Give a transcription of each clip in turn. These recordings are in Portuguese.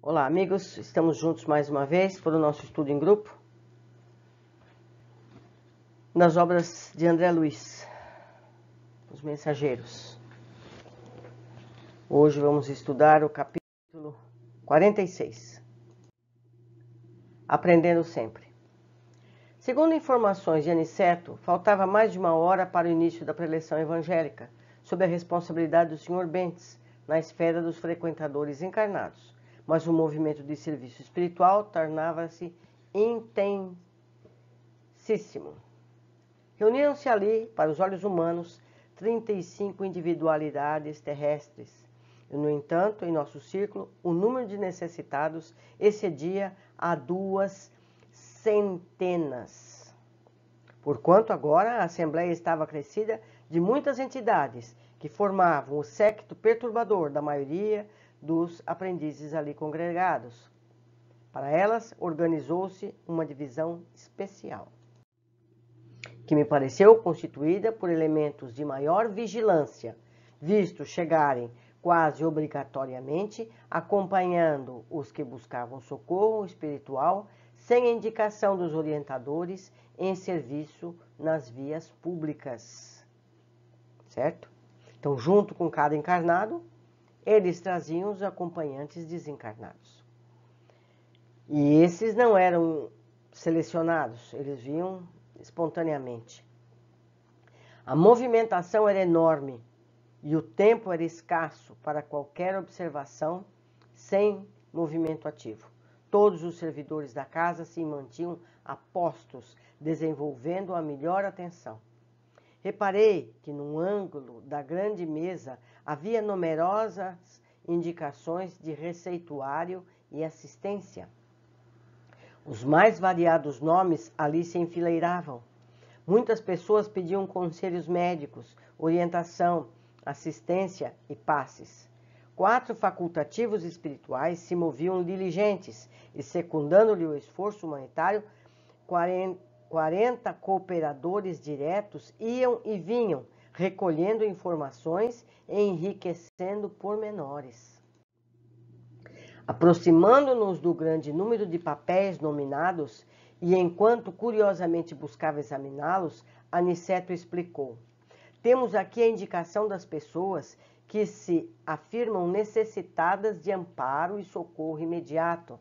Olá, amigos, estamos juntos mais uma vez para o nosso estudo em grupo nas obras de André Luiz, Os Mensageiros. Hoje vamos estudar o capítulo 46, Aprendendo Sempre. Segundo informações de Aniceto, faltava mais de uma hora para o início da preleção evangélica, sob a responsabilidade do Sr. Bentes, na esfera dos frequentadores encarnados. Mas o movimento de serviço espiritual tornava-se intensíssimo. Reuniram-se ali, para os olhos humanos, 35 individualidades terrestres. E, no entanto, em nosso círculo, o número de necessitados excedia a 200. Porquanto agora a Assembleia estava acrescida de muitas entidades que formavam o séquito perturbador da maioria dos aprendizes ali congregados. Para elas, organizou-se uma divisão especial, que me pareceu constituída por elementos de maior vigilância, visto chegarem quase obrigatoriamente acompanhando os que buscavam socorro espiritual sem a indicação dos orientadores em serviço nas vias públicas. Certo? Então, junto com cada encarnado, eles traziam os acompanhantes desencarnados. E esses não eram selecionados, eles vinham espontaneamente. A movimentação era enorme e o tempo era escasso para qualquer observação sem movimento ativo. Todos os servidores da casa se mantinham a postos, desenvolvendo a melhor atenção. Reparei que num ângulo da grande mesa havia numerosas indicações de receituário e assistência. Os mais variados nomes ali se enfileiravam. Muitas pessoas pediam conselhos médicos, orientação, assistência e passes. 4 facultativos espirituais se moviam diligentes e, secundando-lhe o esforço humanitário, 40 cooperadores diretos iam e vinham, recolhendo informações e enriquecendo pormenores. Aproximando-nos do grande número de papéis nominados, e enquanto curiosamente buscava examiná-los, Aniceto explicou: temos aqui a indicação das pessoas que se afirmam necessitadas de amparo e socorro imediato.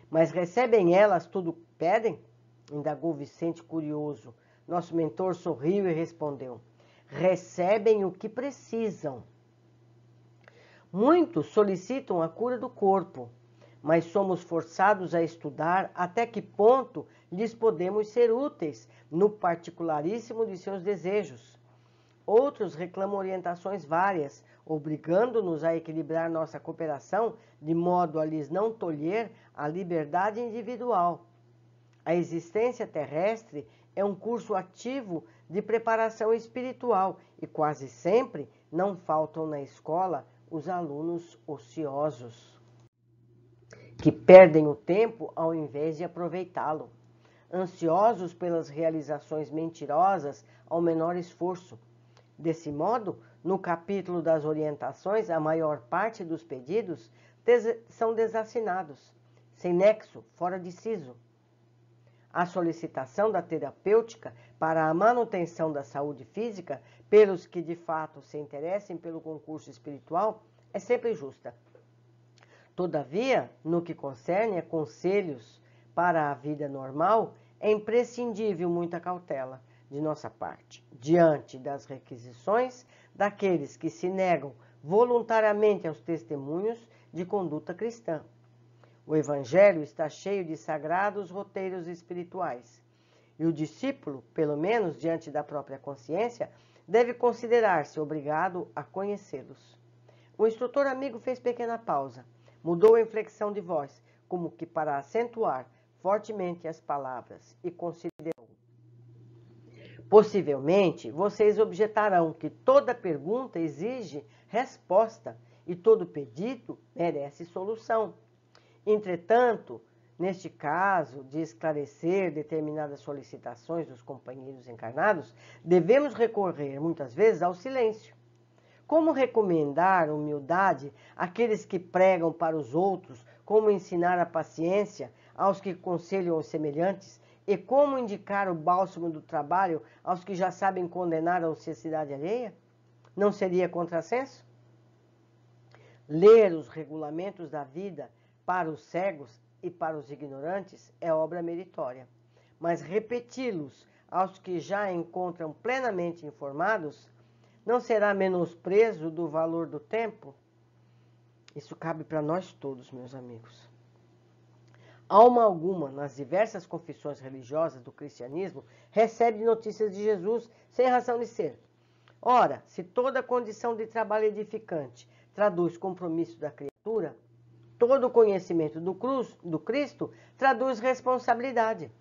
Mas recebem elas tudo o que pedem? Indagou Vicente curioso. Nosso mentor sorriu e respondeu: recebem o que precisam. Muitos solicitam a cura do corpo, mas somos forçados a estudar até que ponto lhes podemos ser úteis no particularíssimo de seus desejos. Outros reclamam orientações várias, obrigando-nos a equilibrar nossa cooperação de modo a lhes não tolher a liberdade individual. A existência terrestre é um curso ativo de preparação espiritual e quase sempre não faltam na escola os alunos ociosos, que perdem o tempo ao invés de aproveitá-lo, ansiosos pelas realizações mentirosas ao menor esforço. Desse modo, no capítulo das orientações, a maior parte dos pedidos são desassinados, sem nexo, fora de siso. A solicitação da terapêutica para a manutenção da saúde física, pelos que de fato se interessem pelo concurso espiritual, é sempre justa. Todavia, no que concerne a conselhos para a vida normal, é imprescindível muita cautela de nossa parte, diante das requisições daqueles que se negam voluntariamente aos testemunhos de conduta cristã. O Evangelho está cheio de sagrados roteiros espirituais, e o discípulo, pelo menos diante da própria consciência, deve considerar-se obrigado a conhecê-los. O instrutor amigo fez pequena pausa, mudou a inflexão de voz, como que para acentuar fortemente as palavras, e considerou: possivelmente, vocês objetarão que toda pergunta exige resposta e todo pedido merece solução. Entretanto, neste caso de esclarecer determinadas solicitações dos companheiros encarnados, devemos recorrer muitas vezes ao silêncio, Como recomendar humildade àqueles que pregam para os outros, como ensinar a paciência aos que aconselham os semelhantes, e como indicar o bálsamo do trabalho aos que já sabem condenar a ociosidade alheia? Não seria contrassenso? Ler os regulamentos da vida para os cegos e para os ignorantes é obra meritória, mas repeti-los aos que já encontram plenamente informados não será menosprezo do valor do tempo? Isso cabe para nós todos, meus amigos. Alma alguma, nas diversas confissões religiosas do cristianismo, recebe notícias de Jesus sem razão de ser. Ora, se toda condição de trabalho edificante traduz compromisso da criatura, todo conhecimento do Cristo traduz responsabilidade.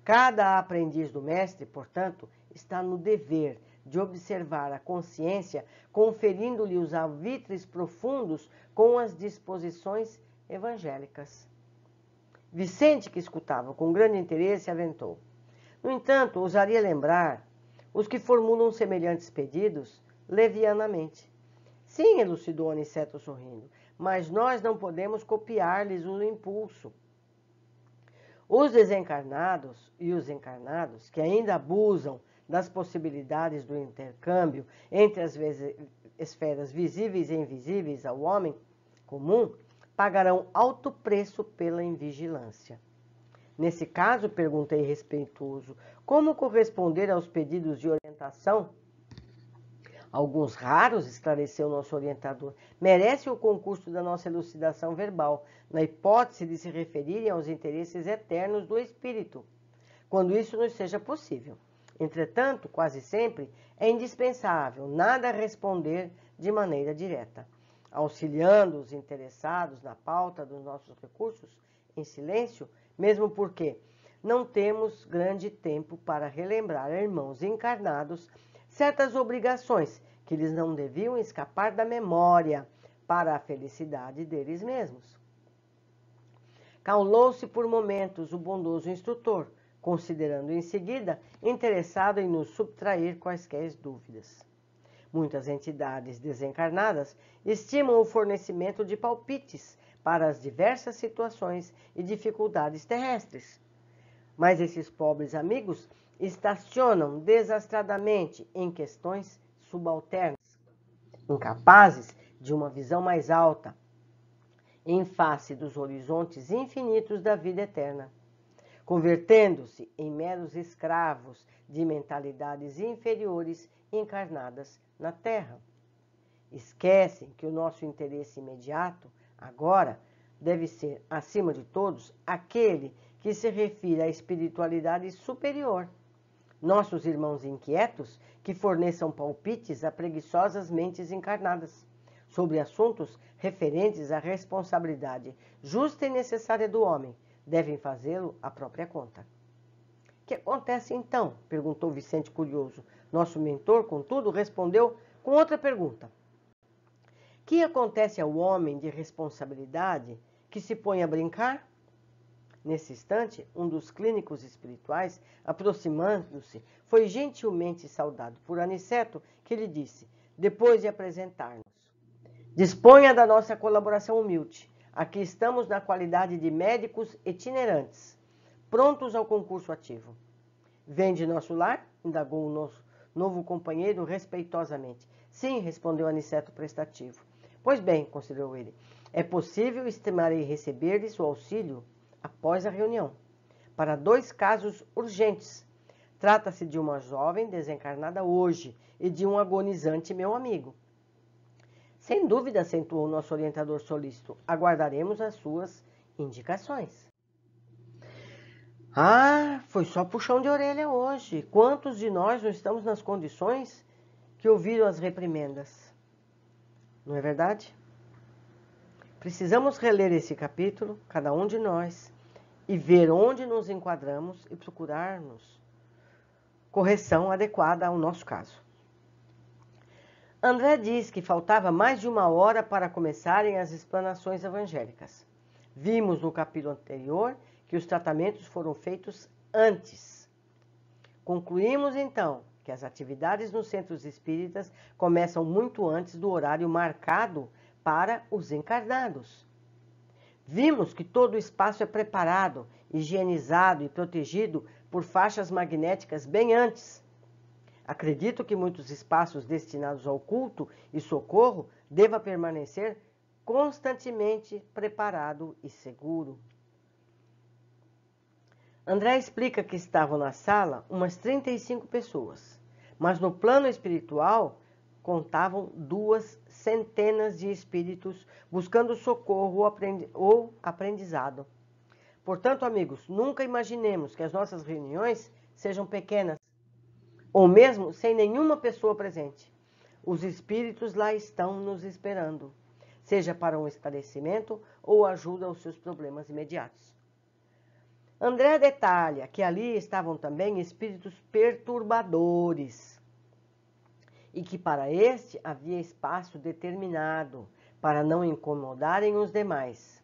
Cada aprendiz do Mestre, portanto, está no dever de observar a consciência, conferindo-lhe os alvitres profundos com as disposições evangélicas. Vicente, que escutava com grande interesse, aventou. No entanto, ousaria lembrar os que formulam semelhantes pedidos levianamente. Sim, elucidou Aniceto sorrindo, mas nós não podemos copiar-lhes o impulso. Os desencarnados e os encarnados, que ainda abusam das possibilidades do intercâmbio entre as esferas visíveis e invisíveis ao homem comum, pagarão alto preço pela invigilância. Nesse caso, perguntei respeitoso, como corresponder aos pedidos de orientação? Alguns raros, esclareceu nosso orientador, merecem o concurso da nossa elucidação verbal, na hipótese de se referirem aos interesses eternos do espírito, quando isso nos seja possível. Entretanto, quase sempre, é indispensável nada responder de maneira direta, auxiliando os interessados na pauta dos nossos recursos em silêncio, mesmo porque não temos grande tempo para relembrar a irmãos encarnados certas obrigações que lhes não deviam escapar da memória para a felicidade deles mesmos. Calou-se por momentos o bondoso instrutor, considerando em seguida interessado em nos subtrair quaisquer dúvidas. Muitas entidades desencarnadas estimam o fornecimento de palpites para as diversas situações e dificuldades terrestres. Mas esses pobres amigos estacionam desastradamente em questões subalternas, incapazes de uma visão mais alta, em face dos horizontes infinitos da vida eterna, convertendo-se em meros escravos de mentalidades inferiores encarnadas na Terra. Esquecem que o nosso interesse imediato, agora, deve ser, acima de todos, aquele que se refere à espiritualidade superior. Nossos irmãos inquietos que forneçam palpites a preguiçosas mentes encarnadas sobre assuntos referentes à responsabilidade justa e necessária do homem, devem fazê-lo à própria conta. O que acontece então? Perguntou Vicente curioso. Nosso mentor, contudo, respondeu com outra pergunta. Que acontece ao homem de responsabilidade que se põe a brincar? Nesse instante, um dos clínicos espirituais, aproximando-se, foi gentilmente saudado por Aniceto, que lhe disse, depois de apresentar-nos: disponha da nossa colaboração humilde. Aqui estamos na qualidade de médicos itinerantes, prontos ao concurso ativo. Vem de nosso lar? Indagou o nosso novo companheiro respeitosamente. Sim, respondeu Aniceto prestativo. Pois bem, considerou ele, é possível estimarei receber-lhes o auxílio após a reunião, para 2 casos urgentes. Trata-se de uma jovem desencarnada hoje e de um agonizante meu amigo. Sem dúvida, acentuou nosso orientador solícito, aguardaremos as suas indicações. Ah, foi só puxão de orelha hoje. Quantos de nós não estamos nas condições que ouviram as reprimendas? Não é verdade? Precisamos reler esse capítulo, cada um de nós, e ver onde nos enquadramos e procurarmos correção adequada ao nosso caso. André diz que faltava mais de 1 hora para começarem as explanações evangélicas. Vimos no capítulo anterior que os tratamentos foram feitos antes. Concluímos, então, que as atividades nos centros espíritas começam muito antes do horário marcado para os encarnados. Vimos que todo o espaço é preparado, higienizado e protegido por faixas magnéticas bem antes. Acredito que muitos espaços destinados ao culto e socorro deva permanecer constantemente preparado e seguro. André explica que estavam na sala umas 35 pessoas, mas no plano espiritual contavam 200 de espíritos buscando socorro ou aprendizado. Portanto, amigos, nunca imaginemos que as nossas reuniões sejam pequenas, ou mesmo sem nenhuma pessoa presente. Os espíritos lá estão nos esperando, seja para um esclarecimento ou ajuda aos seus problemas imediatos. André detalha que ali estavam também espíritos perturbadores e que para este havia espaço determinado para não incomodarem os demais.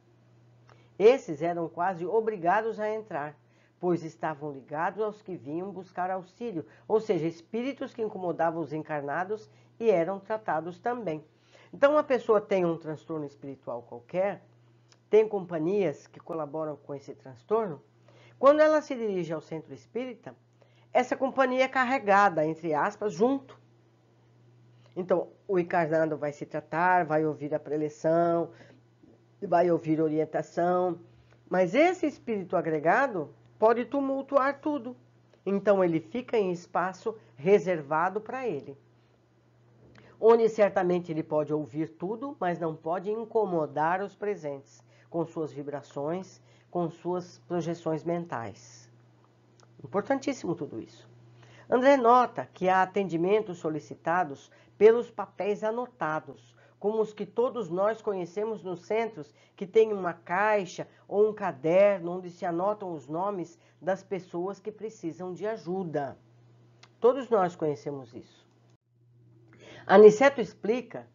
Esses eram quase obrigados a entrar, pois estavam ligados aos que vinham buscar auxílio, ou seja, espíritos que incomodavam os encarnados e eram tratados também. Então, uma pessoa tem um transtorno espiritual qualquer, tem companhias que colaboram com esse transtorno, quando ela se dirige ao centro espírita, essa companhia é carregada, entre aspas, junto. Então, o encarnado vai se tratar, vai ouvir a preleção, vai ouvir orientação, mas esse espírito agregado pode tumultuar tudo. Então, ele fica em espaço reservado para ele, onde certamente ele pode ouvir tudo, mas não pode incomodar os presentes com suas vibrações, com suas projeções mentais. Importantíssimo tudo isso. André nota que há atendimentos solicitados pelos papéis anotados, como os que todos nós conhecemos nos centros, que tem uma caixa ou um caderno onde se anotam os nomes das pessoas que precisam de ajuda. Todos nós conhecemos isso. Aniceto explica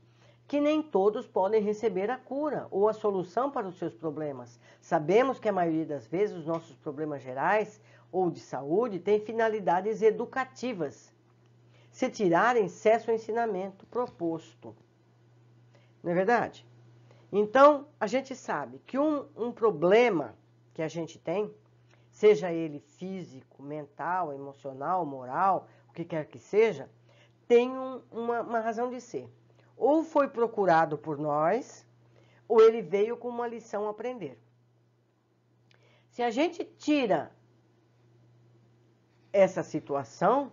que nem todos podem receber a cura ou a solução para os seus problemas. Sabemos que a maioria das vezes os nossos problemas gerais ou de saúde têm finalidades educativas. Se tirarem, cessa o ensinamento proposto. Não é verdade? Então, a gente sabe que um problema que a gente tem, seja ele físico, mental, emocional, moral, o que quer que seja, tem uma razão de ser. Ou foi procurado por nós, ou ele veio com uma lição a aprender. Se a gente tira essa situação,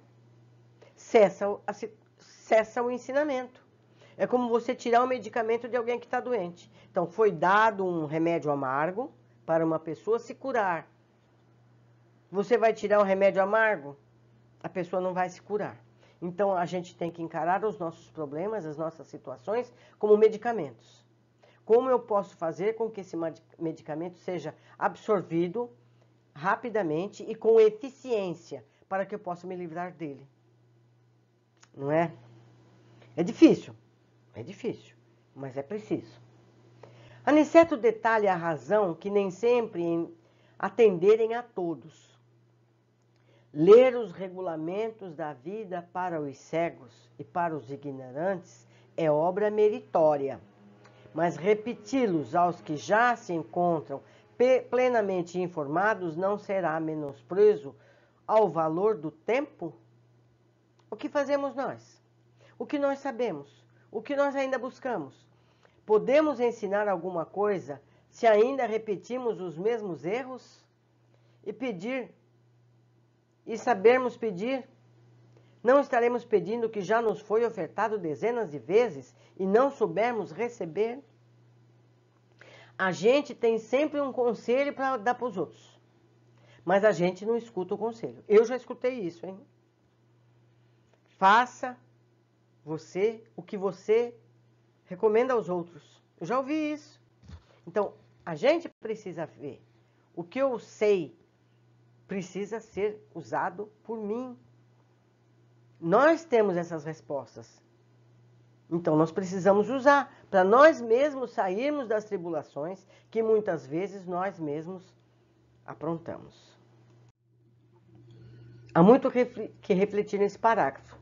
cessa o ensinamento. É como você tirar o medicamento de alguém que está doente. Então, foi dado um remédio amargo para uma pessoa se curar. Você vai tirar o remédio amargo? A pessoa não vai se curar. Então, a gente tem que encarar os nossos problemas, as nossas situações, como medicamentos. Como eu posso fazer com que esse medicamento seja absorvido rapidamente e com eficiência, para que eu possa me livrar dele? Não é? É difícil, mas é preciso. Aniceto detalha a razão que nem sempre em atenderem a todos. Ler os regulamentos da vida para os cegos e para os ignorantes é obra meritória, mas repeti-los aos que já se encontram plenamente informados não será menosprezo ao valor do tempo? O que fazemos nós? O que nós sabemos? O que nós ainda buscamos? Podemos ensinar alguma coisa se ainda repetimos os mesmos erros? E sabermos pedir? Não estaremos pedindo o que já nos foi ofertado dezenas de vezes e não soubermos receber? A gente tem sempre um conselho para dar para os outros, mas a gente não escuta o conselho. Eu já escutei isso, hein? Faça você o que você recomenda aos outros. Eu já ouvi isso. Então, a gente precisa ver. O que eu sei precisa ser usado por mim. Nós temos essas respostas. Então, nós precisamos usar para nós mesmos sairmos das tribulações que muitas vezes nós mesmos aprontamos. Há muito que refletir nesse parágrafo,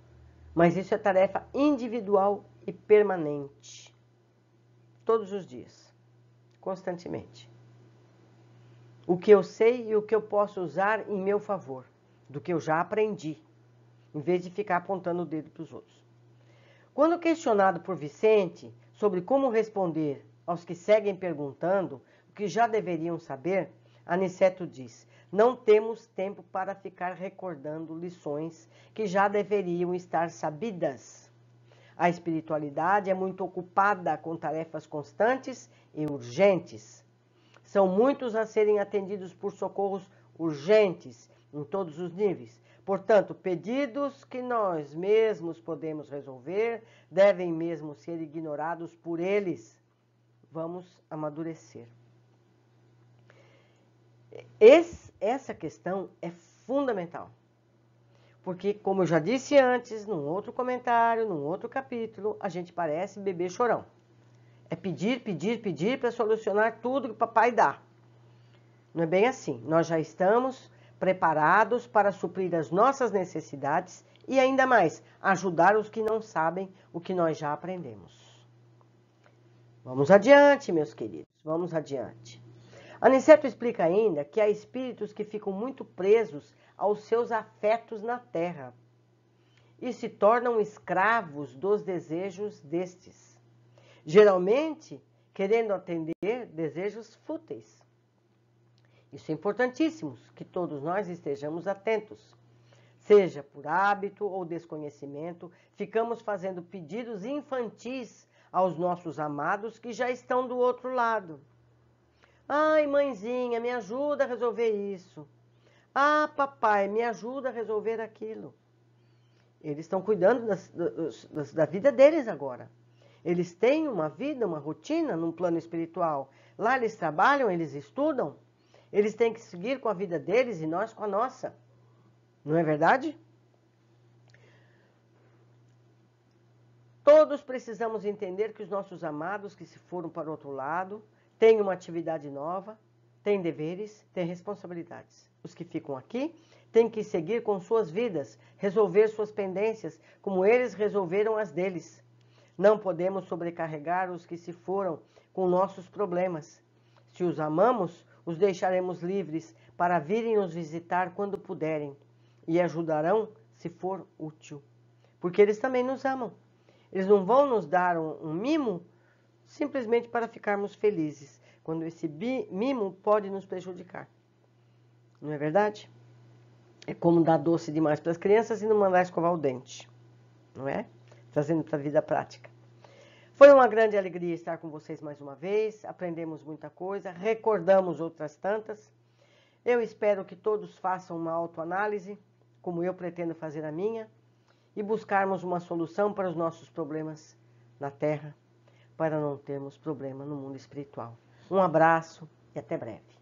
mas isso é tarefa individual e permanente. Todos os dias, constantemente. O que eu sei e o que eu posso usar em meu favor, do que eu já aprendi, em vez de ficar apontando o dedo para os outros. Quando questionado por Vicente sobre como responder aos que seguem perguntando o que já deveriam saber, Aniceto diz: não temos tempo para ficar recordando lições que já deveriam estar sabidas. A espiritualidade é muito ocupada com tarefas constantes e urgentes. São muitos a serem atendidos por socorros urgentes em todos os níveis. Portanto, pedidos que nós mesmos podemos resolver devem mesmo ser ignorados por eles. Vamos amadurecer. Essa questão é fundamental. Porque, como eu já disse antes, num outro comentário, num outro capítulo, a gente parece bebê chorão. É pedir, pedir, pedir para solucionar tudo que o papai dá. Não é bem assim. Nós já estamos preparados para suprir as nossas necessidades e, ainda mais, ajudar os que não sabem o que nós já aprendemos. Vamos adiante, meus queridos. Vamos adiante. Aniceto explica ainda que há espíritos que ficam muito presos aos seus afetos na terra e se tornam escravos dos desejos destes, geralmente querendo atender desejos fúteis. Isso é importantíssimo, que todos nós estejamos atentos. Seja por hábito ou desconhecimento, ficamos fazendo pedidos infantis aos nossos amados que já estão do outro lado. Ai, mãezinha, me ajuda a resolver isso. Ah, papai, me ajuda a resolver aquilo. Eles estão cuidando da vida deles agora. Eles têm uma vida, uma rotina num plano espiritual. Lá eles trabalham, eles estudam. Eles têm que seguir com a vida deles e nós com a nossa. Não é verdade? Todos precisamos entender que os nossos amados que se foram para o outro lado têm uma atividade nova, têm deveres, têm responsabilidades. Os que ficam aqui têm que seguir com suas vidas, resolver suas pendências, como eles resolveram as deles. Não podemos sobrecarregar os que se foram com nossos problemas. Se os amamos, os deixaremos livres para virem nos visitar quando puderem e ajudarão se for útil. Porque eles também nos amam. Eles não vão nos dar um mimo simplesmente para ficarmos felizes, quando esse mimo pode nos prejudicar. Não é verdade? É como dar doce demais para as crianças e não mandar escovar o dente. Não é? Trazendo para a vida prática. Foi uma grande alegria estar com vocês mais uma vez, aprendemos muita coisa, recordamos outras tantas. Eu espero que todos façam uma autoanálise, como eu pretendo fazer a minha, e buscarmos uma solução para os nossos problemas na Terra, para não termos problema no mundo espiritual. Um abraço e até breve.